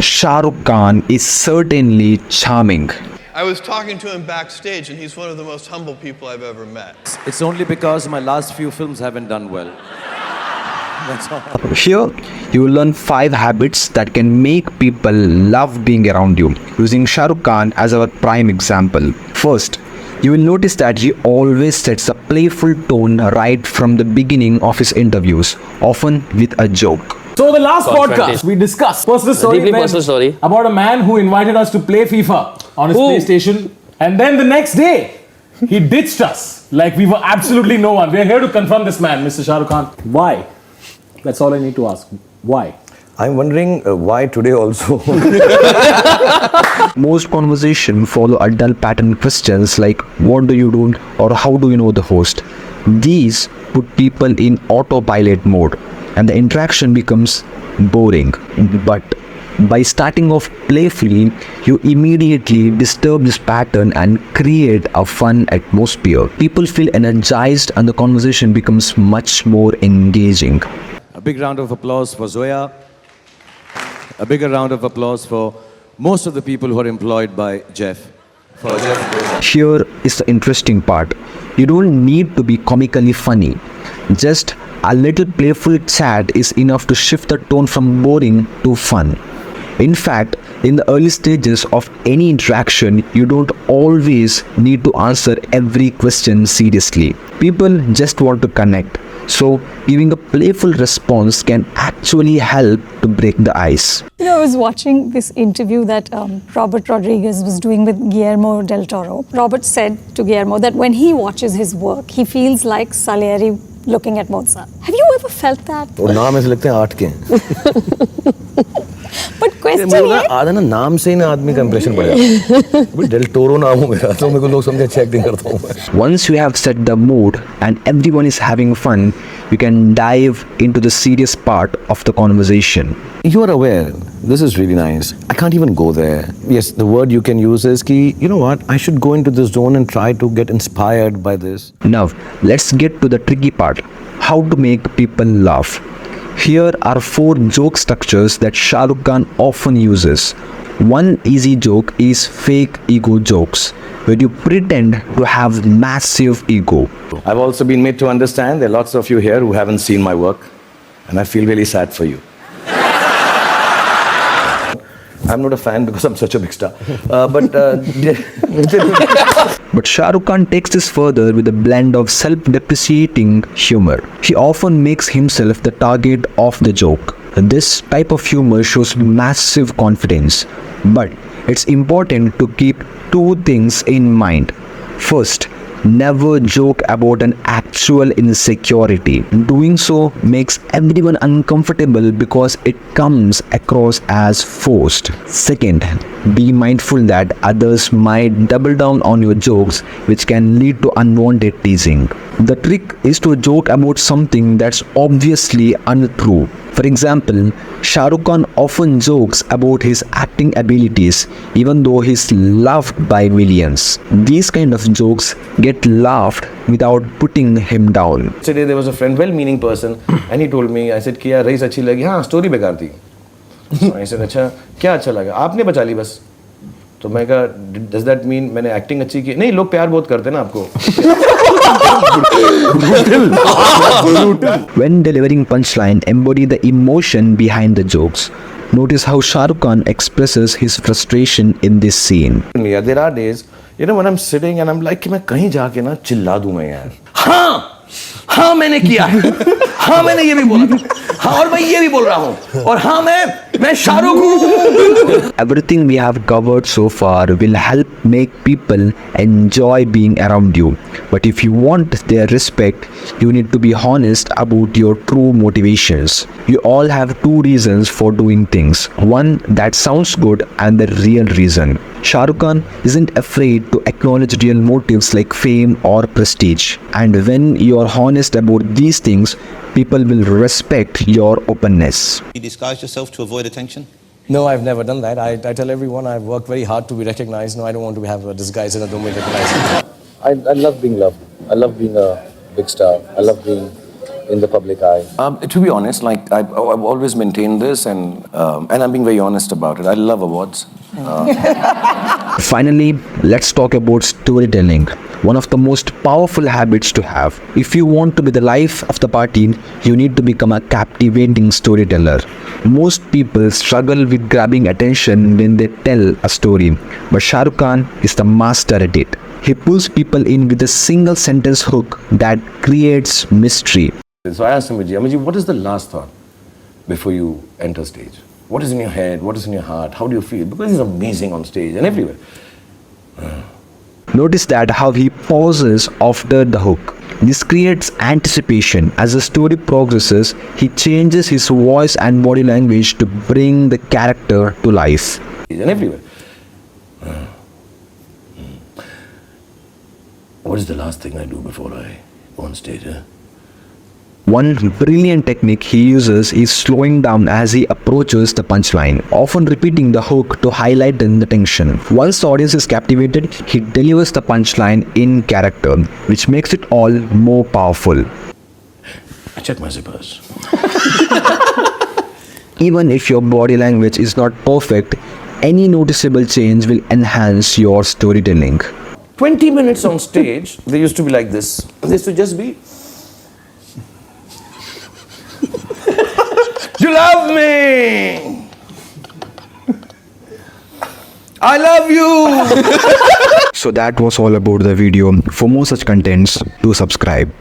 Shah Rukh Khan is certainly charming. I was talking to him backstage, and he's one of the most humble people I've ever met. It's only because my last few films haven't done well. That's all. Here, you will learn 5 habits that can make people love being around you, using Shah Rukh Khan as our prime example. First, you will notice that he always sets a playful tone right from the beginning of his interviews, often with a joke. So the last podcast we discussed personal story about a man who invited us to play FIFA on his PlayStation, and then the next day he ditched us like we were absolutely no one. We are here to confront this man, Mr. Shah Rukh Khan. Why? That's all I need to ask. Why? I'm wondering why today also. Most conversation follow a dull pattern questions like what do you do or how do you know the host. These put people in autopilot mode and the interaction becomes boring. But by starting off playfully, you immediately disturb this pattern and create a fun atmosphere. People feel energized and the conversation becomes much more engaging. A big round of applause for Zoya. A bigger round of applause for most of the people who are employed by Jeff. Here is the interesting part. You don't need to be comically funny. Just a little playful chat is enough to shift the tone from boring to fun. In fact, in the early stages of any interaction, you don't always need to answer every question seriously. People just want to connect. So, giving a playful response can actually help to break the ice. You know, I was watching this interview that Robert Rodriguez was doing with Guillermo del Toro. Robert said to Guillermo that when he watches his work, he feels like Salieri looking at Mozart. Have you ever felt that? और नाम ऐसे लगते हैं 8 के. But question मेरा आधा ना नाम से ही ना आदमी का इंप्रेशन बढ़ जाता है. डेल टोरो नाम हो मेरा, तो मेरे को लोग समझे अच्छी एक्टिंग करता हूँ मैं. Once you have set the mood and everyone is having fun, you can dive into the serious part of the conversation. You are aware, this is really nice. I can't even go there. Yes, the word you can use is ki, you know what, I should go into this zone and try to get inspired by this. Now, let's get to the tricky part. How to make people laugh. Here are 4 joke structures that Shah Rukh Khan often uses. One easy joke is fake ego jokes, where you pretend to have massive ego. I've also been made to understand there are lots of you here who haven't seen my work, and I feel really sad for you. I'm not a fan because I'm such a big star. But Shah Rukh Khan takes this further with a blend of self-depreciating humor. He often makes himself the target of the joke. This type of humor shows massive confidence. But it's important to keep 2 things in mind. First, never joke about an actual insecurity. Doing so makes everyone uncomfortable because it comes across as forced. Second, be mindful that others might double down on your jokes, which can lead to unwanted teasing. The trick is to joke about something that's obviously untrue. For example, Shah Rukh Khan often jokes about his acting abilities, even though he's loved by millions. These kind of jokes get laughed without putting him down. Today there was a friend, well-meaning person, and he told me, I said, "Kiya, race अच्छी लगी, हाँ, story बेकार थी." So I said, अच्छा, क्या अच्छा लगा? आपने बचा ली बस. तो मैं कहा, does that mean मैंने acting अच्छी की? नहीं, लोग प्यार बहुत करते हैं ना आपको. When delivering punchline, embody the emotion behind the jokes. Notice how Shah Rukh Khan expresses his frustration in this scene. There are days, you know, when I'm sitting and I'm like कि मैं कहीं जाके ना चिल्ला दूँ मैं यार. हाँ मैंने किया है. हाँ मैंने ये भी बोला था. हाँ और मैं ये भी बोल रहा हूँ. और हाँ मैं शाहरुख हूँ. Everything we have covered so far will help make people enjoy being around you. But if you want their respect, you need to be honest about your true motivations. You all have 2 reasons for doing things. One that sounds good and the real reason. Shah Rukh Khan isn't afraid to acknowledge real motives like fame or prestige. And when you are honest about these things, people will respect your openness. You disguise yourself to avoid attention? No, I've never done that. I tell everyone I've worked very hard to be recognized. No, I don't want to have a disguise and I don't be recognized. I love being loved. I love being a big star. I love being in the public eye? To be honest, like I've always maintained this, and I'm being very honest about it. I love awards. Finally, let's talk about storytelling. One of the most powerful habits to have. If you want to be the life of the party, you need to become a captivating storyteller. Most people struggle with grabbing attention when they tell a story, but Shah Rukh Khan is the master at it. He pulls people in with a single sentence hook that creates mystery. So I asked Amiji, what is the last thought before you enter stage? What is in your head? What is in your heart? How do you feel? Because he's amazing on stage and everywhere. Notice that how he pauses after the hook. This creates anticipation. As the story progresses, he changes his voice and body language to bring the character to life. And everywhere. What is the last thing I do before I go on stage? One brilliant technique he uses is slowing down as he approaches the punchline, often repeating the hook to highlight the tension. Once the audience is captivated, he delivers the punchline in character, which makes it all more powerful. I check my zippers. Even if your body language is not perfect, any noticeable change will enhance your storytelling. 20 minutes on stage, they used to be like this. They used to just be... You love me! I love you! So that was all about the video. For more such contents, do subscribe.